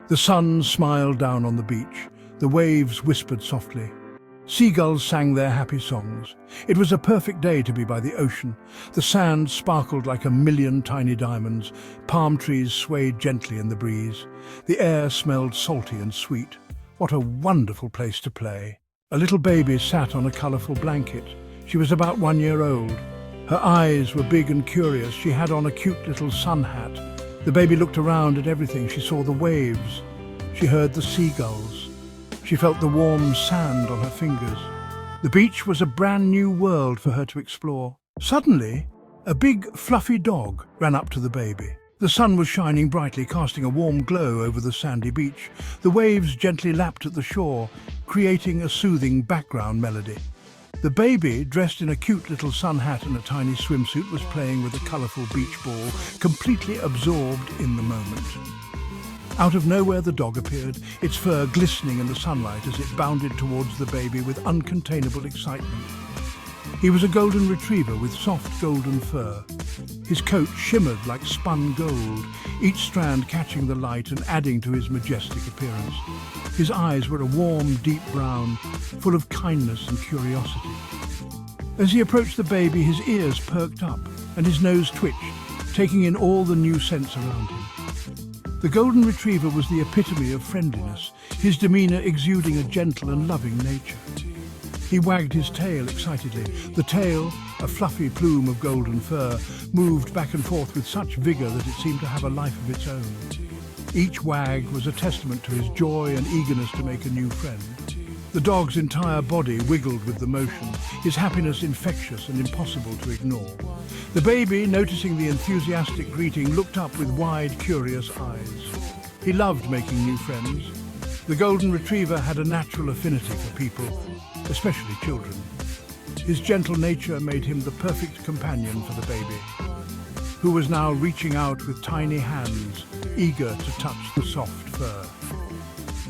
The sun smiled down on the beach. The waves whispered softly. Seagulls sang their happy songs. It was a perfect day to be by the ocean. The sand sparkled like a million tiny diamonds. Palm trees swayed gently in the breeze. The air smelled salty and sweet. What a wonderful place to play. A little baby sat on a colourful blanket. She was about 1 year old. Her eyes were big and curious. She had on a cute little sun hat. The baby looked around at everything. She saw the waves. She heard the seagulls. She felt the warm sand on her fingers. The beach was a brand new world for her to explore. Suddenly, a big, fluffy dog ran up to the baby. The sun was shining brightly, casting a warm glow over the sandy beach. The waves gently lapped at the shore, creating a soothing background melody. The baby, dressed in a cute little sun hat and a tiny swimsuit, was playing with a colourful beach ball, completely absorbed in the moment. Out of nowhere, the dog appeared, its fur glistening in the sunlight as it bounded towards the baby with uncontainable excitement. He was a golden retriever with soft golden fur. His coat shimmered like spun gold, each strand catching the light and adding to his majestic appearance. His eyes were a warm, deep brown, full of kindness and curiosity. As he approached the baby, his ears perked up and his nose twitched, taking in all the new scents around him. The golden retriever was the epitome of friendliness, his demeanour exuding a gentle and loving nature. He wagged his tail excitedly. The tail, a fluffy plume of golden fur, moved back and forth with such vigour that it seemed to have a life of its own. Each wag was a testament to his joy and eagerness to make a new friend. The dog's entire body wiggled with the motion, his happiness infectious and impossible to ignore. The baby, noticing the enthusiastic greeting, looked up with wide, curious eyes. He loved making new friends. The golden retriever had a natural affinity for people, especially children. His gentle nature made him the perfect companion for the baby, who was now reaching out with tiny hands, eager to touch the soft fur.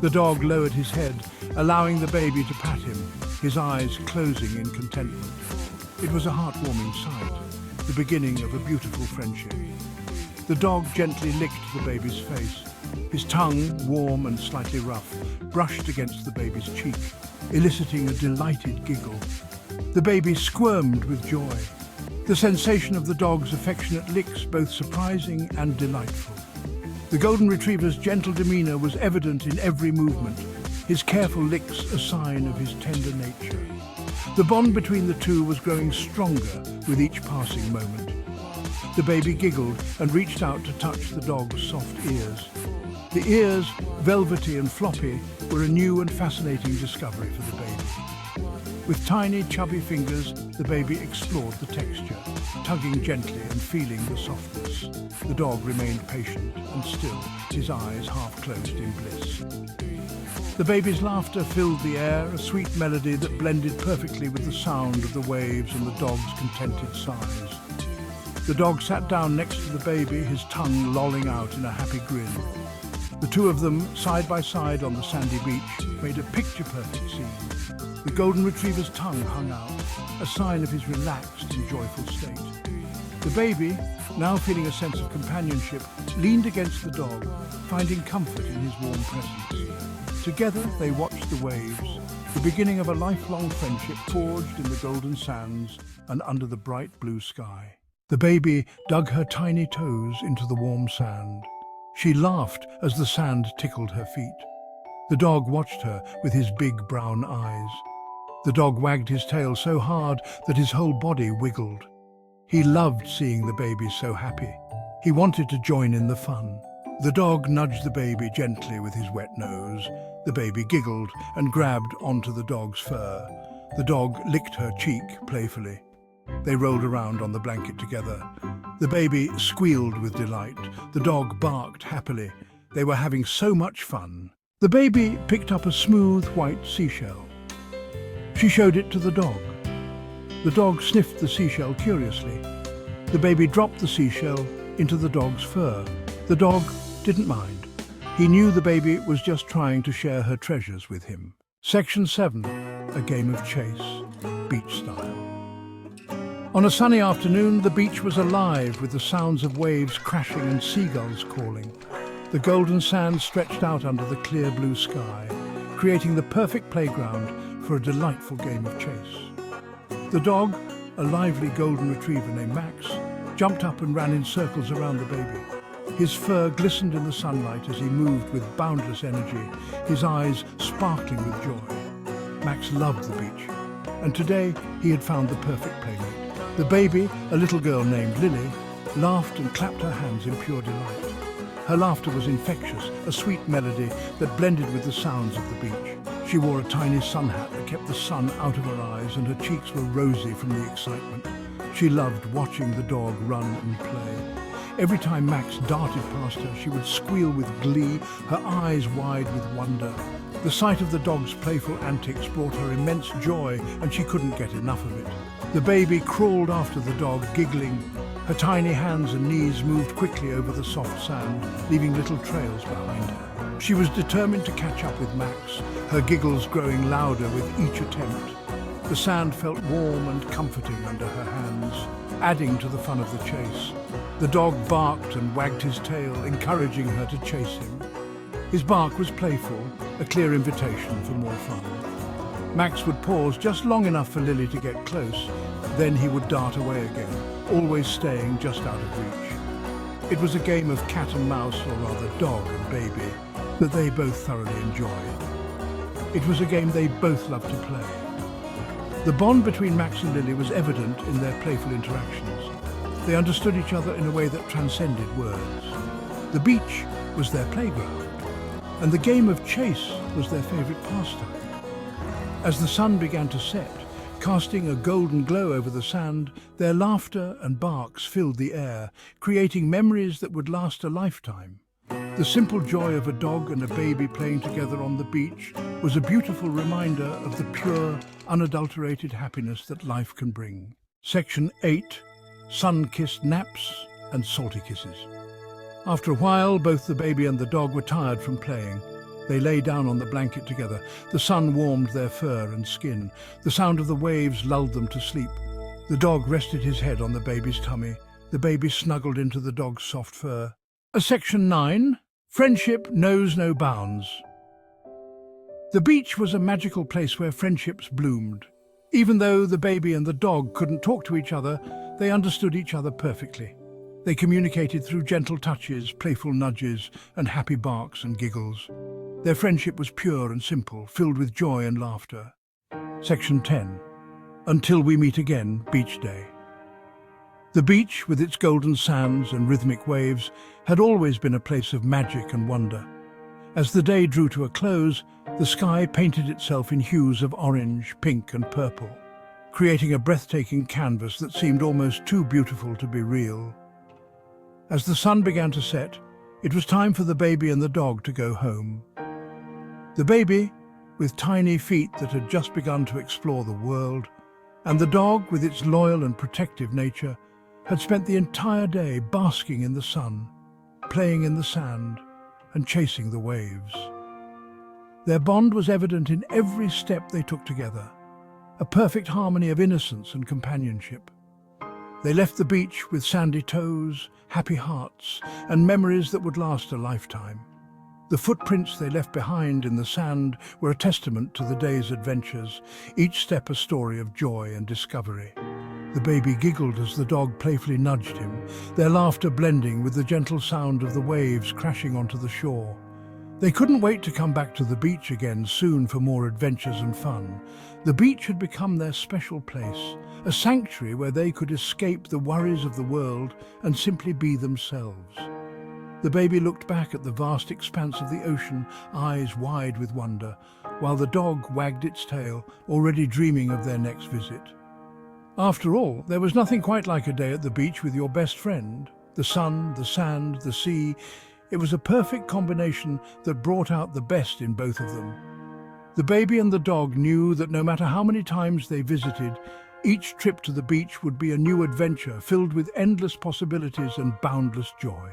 The dog lowered his head, allowing the baby to pat him, his eyes closing in contentment. It was a heartwarming sight, the beginning of a beautiful friendship. The dog gently licked the baby's face. His tongue, warm and slightly rough, brushed against the baby's cheek, eliciting a delighted giggle. The baby squirmed with joy, the sensation of the dog's affectionate licks both surprising and delightful. The golden retriever's gentle demeanour was evident in every movement, his careful licks a sign of his tender nature. The bond between the two was growing stronger with each passing moment. The baby giggled and reached out to touch the dog's soft ears. The ears, velvety and floppy, were a new and fascinating discovery for the baby. With tiny, chubby fingers, the baby explored the texture, tugging gently and feeling the softness. The dog remained patient and still, his eyes half closed in bliss. The baby's laughter filled the air, a sweet melody that blended perfectly with the sound of the waves and the dog's contented sighs. The dog sat down next to the baby, his tongue lolling out in a happy grin. The two of them, side by side on the sandy beach, made a picture-perfect scene. The golden retriever's tongue hung out, a sign of his relaxed and joyful state. The baby, now feeling a sense of companionship, leaned against the dog, finding comfort in his warm presence. Together they watched the waves, the beginning of a lifelong friendship forged in the golden sands and under the bright blue sky. The baby dug her tiny toes into the warm sand. She laughed as the sand tickled her feet. The dog watched her with his big brown eyes. The dog wagged his tail so hard that his whole body wiggled. He loved seeing the baby so happy. He wanted to join in the fun. The dog nudged the baby gently with his wet nose. The baby giggled and grabbed onto the dog's fur. The dog licked her cheek playfully. They rolled around on the blanket together. The baby squealed with delight. The dog barked happily. They were having so much fun. The baby picked up a smooth white seashell. She showed it to the dog. The dog sniffed the seashell curiously. The baby dropped the seashell into the dog's fur. The dog didn't mind. He knew the baby was just trying to share her treasures with him. Section 7. A game of chase, beach style. On a sunny afternoon, the beach was alive with the sounds of waves crashing and seagulls calling. The golden sand stretched out under the clear blue sky, creating the perfect playground for a delightful game of chase. The dog, a lively golden retriever named Max, jumped up and ran in circles around the baby. His fur glistened in the sunlight as he moved with boundless energy, his eyes sparkling with joy. Max loved the beach, and today he had found the perfect playmate. The baby, a little girl named Lily, laughed and clapped her hands in pure delight. Her laughter was infectious, a sweet melody that blended with the sounds of the beach. She wore a tiny sun hat that kept the sun out of her eyes, and her cheeks were rosy from the excitement. She loved watching the dog run and play. Every time Max darted past her, she would squeal with glee, her eyes wide with wonder. The sight of the dog's playful antics brought her immense joy, and she couldn't get enough of it. The baby crawled after the dog, giggling. Her tiny hands and knees moved quickly over the soft sand, leaving little trails behind her. She was determined to catch up with Max, her giggles growing louder with each attempt. The sand felt warm and comforting under her hands, adding to the fun of the chase. The dog barked and wagged his tail, encouraging her to chase him. His bark was playful, a clear invitation for more fun. Max would pause just long enough for Lily to get close, then he would dart away again, always staying just out of reach. It was a game of cat and mouse, or rather dog and baby, that they both thoroughly enjoyed. It was a game they both loved to play. The bond between Max and Lily was evident in their playful interactions. They understood each other in a way that transcended words. The beach was their playground, and the game of chase was their favorite pastime. As the sun began to set, casting a golden glow over the sand, their laughter and barks filled the air, creating memories that would last a lifetime. The simple joy of a dog and a baby playing together on the beach was a beautiful reminder of the pure, unadulterated happiness that life can bring. Section 8. Sun-kissed naps and salty kisses. After a while, both the baby and the dog were tired from playing. They lay down on the blanket together. The sun warmed their fur and skin. The sound of the waves lulled them to sleep. The dog rested his head on the baby's tummy. The baby snuggled into the dog's soft fur. Section 9. Friendship knows no bounds. The beach was a magical place where friendships bloomed. Even though the baby and the dog couldn't talk to each other, they understood each other perfectly. They communicated through gentle touches, playful nudges, and happy barks and giggles. Their friendship was pure and simple, filled with joy and laughter. Section 10. Until we meet again, Beach Day. The beach, with its golden sands and rhythmic waves, had always been a place of magic and wonder. As the day drew to a close, the sky painted itself in hues of orange, pink, and purple, creating a breathtaking canvas that seemed almost too beautiful to be real. As the sun began to set, it was time for the baby and the dog to go home. The baby, with tiny feet that had just begun to explore the world, and the dog, with its loyal and protective nature, had spent the entire day basking in the sun, playing in the sand, and chasing the waves. Their bond was evident in every step they took together, a perfect harmony of innocence and companionship. They left the beach with sandy toes, happy hearts, and memories that would last a lifetime. The footprints they left behind in the sand were a testament to the day's adventures, each step a story of joy and discovery. The baby giggled as the dog playfully nudged him, their laughter blending with the gentle sound of the waves crashing onto the shore. They couldn't wait to come back to the beach again soon for more adventures and fun. The beach had become their special place, a sanctuary where they could escape the worries of the world and simply be themselves. The baby looked back at the vast expanse of the ocean, eyes wide with wonder, while the dog wagged its tail, already dreaming of their next visit. After all, there was nothing quite like a day at the beach with your best friend. The sun, the sand, the sea. It was a perfect combination that brought out the best in both of them. The baby and the dog knew that no matter how many times they visited, each trip to the beach would be a new adventure filled with endless possibilities and boundless joy.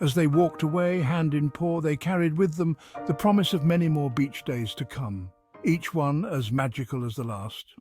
As they walked away, hand in paw, they carried with them the promise of many more beach days to come, each one as magical as the last.